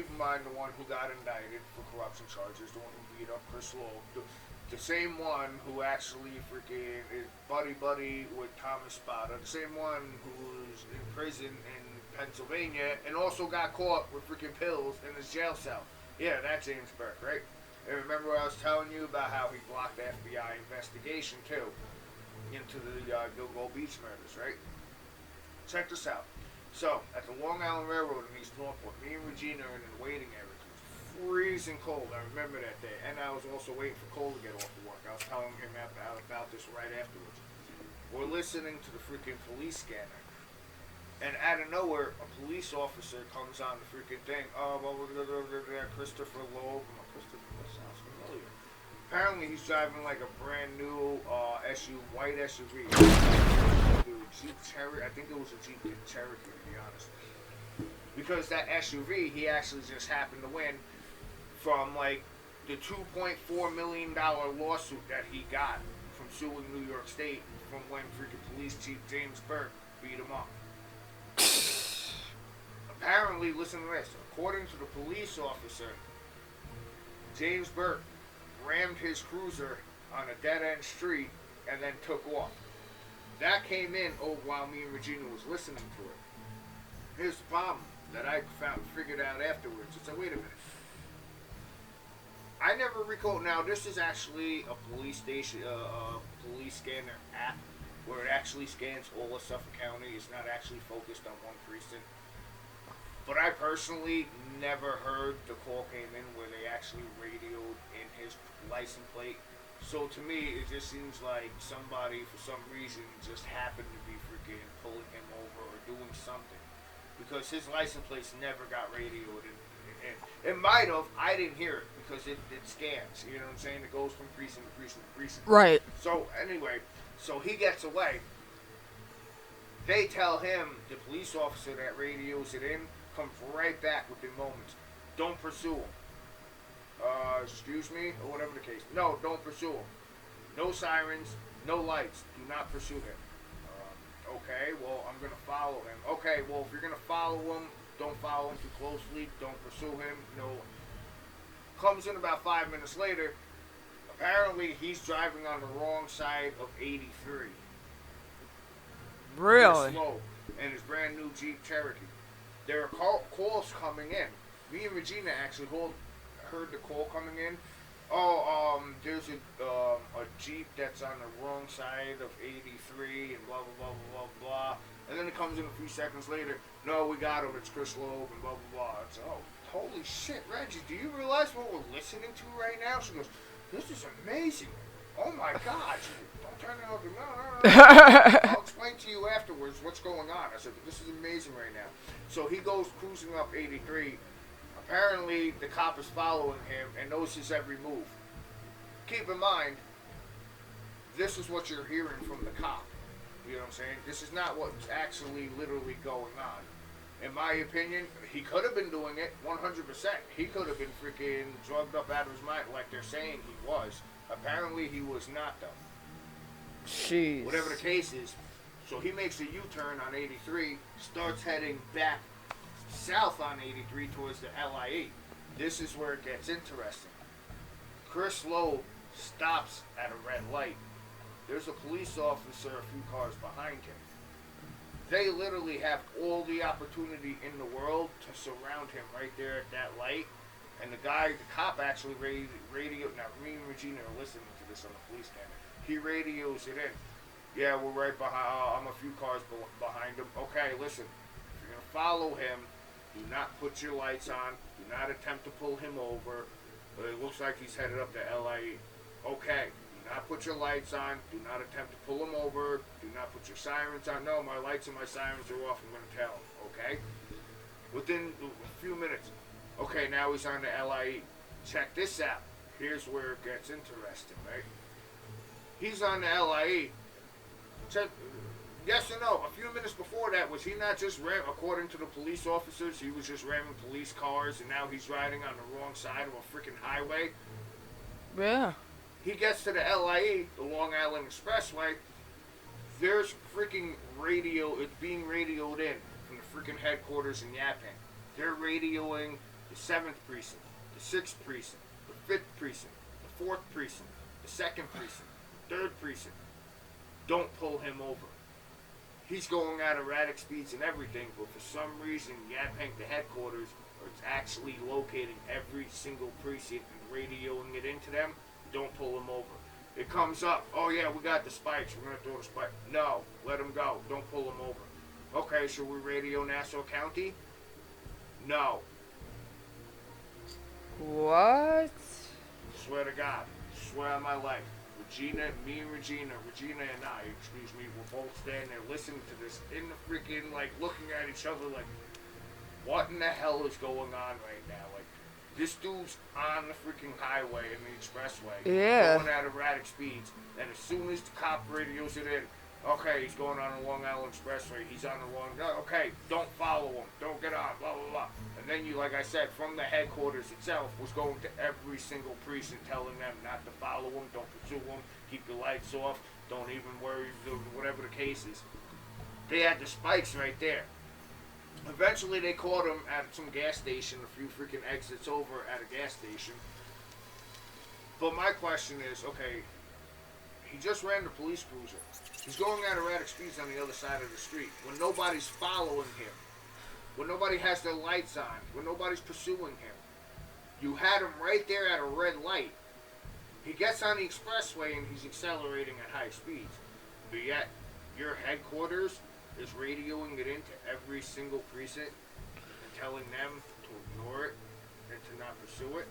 keep in mind the one who got indicted for corruption charges, the one who beat up C.Loeb, the same one who actually freaking is buddy with Thomas Spada, the same one who's in prison in Pennsylvania and also got caught with freaking pills in his jail cell. Yeah, that's James Burke, right? And remember I was telling you about how he blocked the FBI investigation too into the Gilgo Beach murders, right? Check this out. So, at the Long Island Railroad in East Norfolk, me and Regina are in the waiting area. It was freezing cold. I remember that day. And I was also waiting for Cole to get off of work. I was telling him about this right afterwards. We're listening to the freaking police scanner. And out of nowhere, a police officer comes on the freaking thing. Oh, well, we're there, Christopher Loeb. I'm like, Christopher, that sounds familiar. Apparently, he's driving like a brand new white SUV. Jeep Cherokee. I think it was a Jeep Cherokee, to be honest. Because that SUV, he actually just happened to win from like the $2.4 million lawsuit that he got from suing New York State from when freaking police chief James Burke beat him up. Apparently, listen to this. According to the police officer, James Burke rammed his cruiser on a dead-end street and then took off. That came in while me and Regina was listening to it. Here's the problem that I figured out afterwards. It's like, wait a minute. I never recall. Now, this is actually a police station, police scanner app where it actually scans all of Suffolk County. It's not actually focused on one precinct. But I personally never heard the call came in where they actually radioed in his license plate. So to me, it just seems like somebody, for some reason, just happened to be freaking pulling him over or doing something. Because his license plates never got radioed. It might have. I didn't hear it because it scans. You know what I'm saying? It goes from precinct to precinct to precinct. Right. So anyway, so he gets away. They tell him, the police officer that radios it in, comes right back within moments. Don't pursue him. Excuse me, or whatever the case. No, don't pursue him. No sirens, no lights. Do not pursue him. Okay, well, I'm going to follow him. Okay, well, if you're going to follow him, don't follow him too closely. Don't pursue him. No. Comes in about 5 minutes later. Apparently, he's driving on the wrong side of 83. Really? Slow, and his brand new Jeep Cherokee. There are calls coming in. Me and Regina actually heard the call coming in. Oh, there's a Jeep that's on the wrong side of 83 and blah, blah, blah, blah, blah, blah. And then it comes in a few seconds later. No, we got him. It's Chris Loeb and blah, blah, blah. It's, oh, holy shit, Reggie, do you realize what we're listening to right now? She goes, this is amazing. Oh, my God. She goes, don't turn it over. No. I'll explain to you afterwards what's going on. I said, this is amazing right now. So he goes cruising up 83. Apparently, the cop is following him and knows his every move. Keep in mind, this is what you're hearing from the cop. You know what I'm saying? This is not what's actually literally going on. In my opinion, he could have been doing it 100%. He could have been freaking drugged up out of his mind like they're saying he was. Apparently, he was not, though. Jeez. Whatever the case is. So he makes a U-turn on 83, starts heading back south on 83 towards the LIE. This is where it gets interesting. Chris Loeb stops at a red light. There's a police officer a few cars behind him. They literally have all the opportunity in the world to surround him right there at that light. And the cop actually radioed. Now, me and Regina are listening to this on the police camera. He radios it in. Yeah, we're right behind. I'm a few cars behind him. Okay, listen. If you're going to follow him, do not put your lights on. Do not attempt to pull him over. But it looks like he's headed up to LIE. Okay. Do not put your lights on. Do not attempt to pull him over. Do not put your sirens on. No, my lights and my sirens are off. I'm going to tell him. Okay? Within a few minutes. Okay, now he's on the LIE. Check this out. Here's where it gets interesting, right? He's on the LIE. Check. Yes or no? A few minutes before that, was he not just according to the police officers, he was just ramming police cars, and now he's riding on the wrong side of a freaking highway? Yeah. He gets to the LIE, the Long Island Expressway. There's freaking radio. It's being radioed in from the freaking headquarters in Yaphank. They're radioing the 7th precinct, the 6th precinct, the 5th precinct, the 4th precinct, the 2nd precinct, 3rd precinct. Don't pull him over. He's going at erratic speeds and everything, but for some reason, Yaphank, the headquarters, is actually locating every single precinct and radioing it into them. Don't pull him over. It comes up, oh yeah, we got the spikes, we're going to throw the spike. No, let him go. Don't pull him over. Okay, should we radio Nassau County? No. What? Swear to God. Swear on my life. Regina and I, excuse me, were both standing there listening to this in the freaking, like, looking at each other like, what in the hell is going on right now? Like, this dude's on the freaking highway in the expressway, Yeah. going at erratic speeds, and as soon as the cop radios it in, okay, he's going on the Long Island Expressway, he's on the wrong, okay, don't follow him, don't get on, blah, blah, blah. And then you, like I said, from the headquarters itself, was going to every single precinct telling them not to follow him, don't pursue him, keep your lights off, don't even worry, whatever the case is. They had the spikes right there. Eventually, they caught him at some gas station, a few freaking exits over at a gas station. But my question is, okay, he just ran the police cruiser. He's going at erratic speeds on the other side of the street when nobody's following him, when nobody has their lights on, when nobody's pursuing him. You had him right there at a red light. He gets on the expressway and he's accelerating at high speeds. But yet, your headquarters is radioing it into every single precinct and telling them to ignore it and to not pursue it.